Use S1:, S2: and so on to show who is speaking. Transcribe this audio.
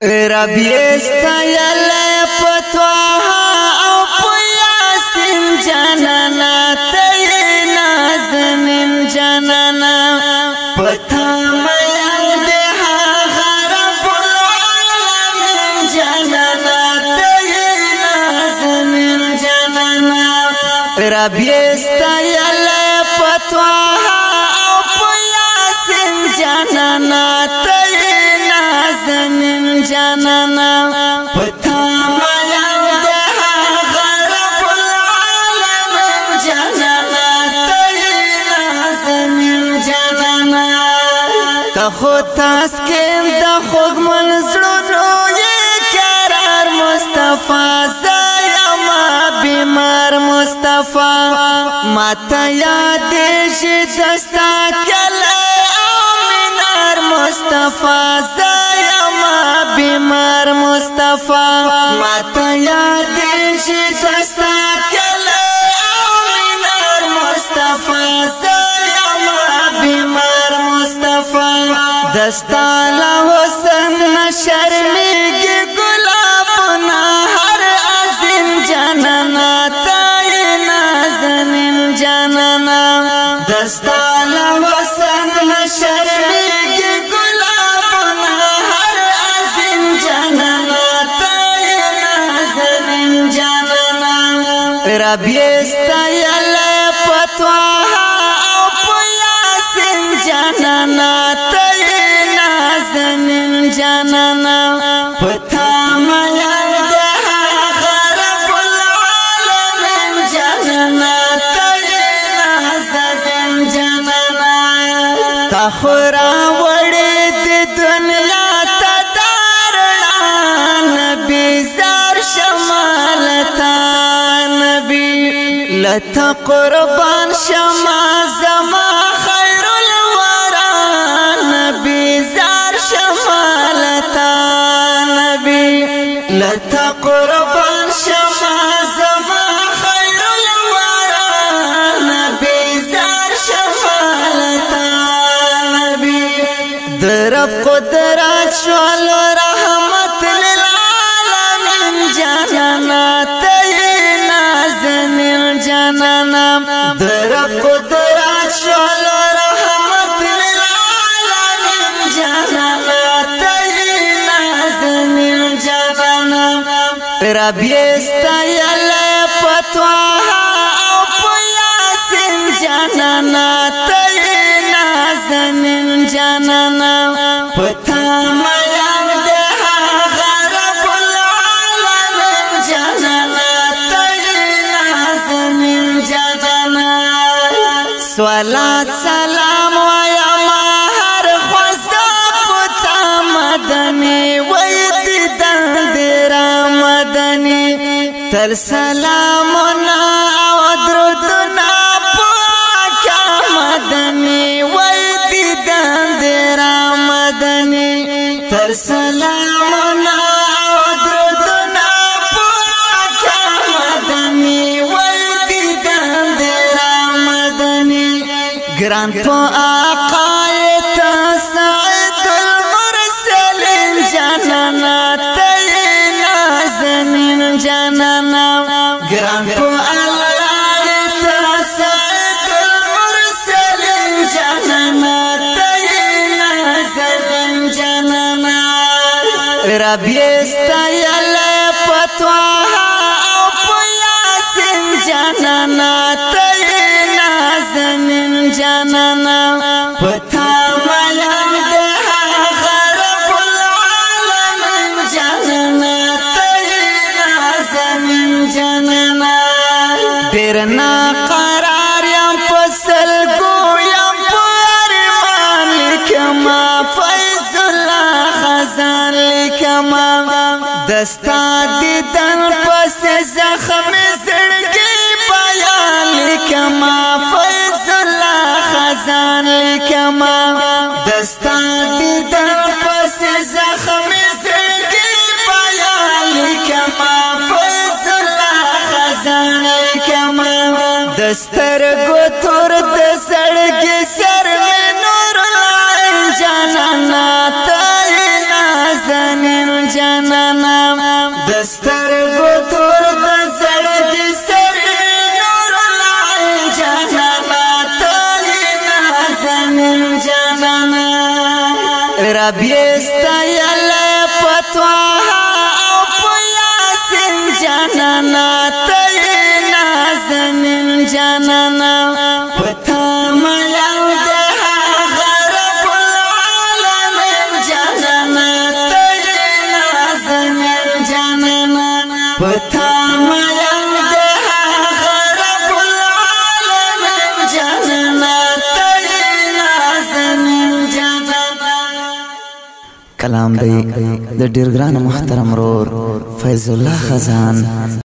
S1: ربي استيل پتوها او پياسين جنانا تينا زمين جنانا پتا ميان دها غرب العالمين جنانا تينا زمين جنانا ربي استيل پتوها او پياسين جنانا تينا زمين جنانا پتا ميان دها غرب العالمين جنانا تينا زمين جنانا تخو تاسكين دخوغ منزلونو يكرار مصطفى زيما بمار مصطفى ماتا يادش دستا كلا منار مصطفى زيما بمار مصطفى ماتا يادش دستا كلا منار مصطفى زيما بمار مصطفى دستا لحسن شرميگی گلابنا هر عظیم جنانا تاینا زمین جنانا دستا لحسن شرميگی گلابنا هر عظیم جنانا تاینا زمین جنانا ربی استیل پتوها او پياسين جنانا تينا زمين جنانا پتا ميان دها غرب العالمين جنانا تينا زمين جنانا تخورا وڑی دی دنیا تدارنا نبی زار شمالتا نبی لتا قربان شما زما خیر الورا نبی زار شمالتا نبی لتا قربان شما زما خیر الورا نبی زار شمالتا نبی درب قدرت شوال رحمت للعالمین جنانا تینا زمین جنانا درب قدرت شوال رحمت للعالمین جنانا تینا زمین جنانا ربی استیل پتوها او پياسين جنانا تینا زمین جنانا پتا ميان دها غرب العالمين جنانا تینا زمین جنانا صلات سلام ويا مهر خوزا پتا مدني ويد دندرا مدني تر سلامنا ودردنا پاکا مدني ويد دندرا مدني تر سلامنا ودردنا پاکا مدني ويد دندرا مدني گران پا آقایت سعید المرسلین جنانا تینا زمین جنانا گران پا آقایت سعید المرسلین جنانا تینا زمین جنانا ربی استیل پتوها او پياسين جنانا تینا زمین جنانا پتا ميان دها غرب العالمين جنانا تینا زمین جنانا درنا قرار یم پسلگو یم پارمان لکما فیض اللہ خزان لکما دستا دیدن پس زخم زڑگی بیان لکما فیض اللہ خزان لکما دستا دیدن پس زخم زڑگی بیان لکما فیض اللہ خزان لکما دستر گو تور دسڑگی سر میں نور العین جنانا تینا زمین جانانا دستر گتور دزرگ سر نور العین جانانا تلی نازنین جانانا ربیستا یلی پتواها او پیاسین جانانا تلی نازنین جانانا پتا میاو دها غرب العالمین جانانا تلی نازنین جانانا پتا میاو دها غرب العالمین جانانا تلی نازنین جانانا
S2: کلام دی د ډیر ګران محترم رور فیض الله خزان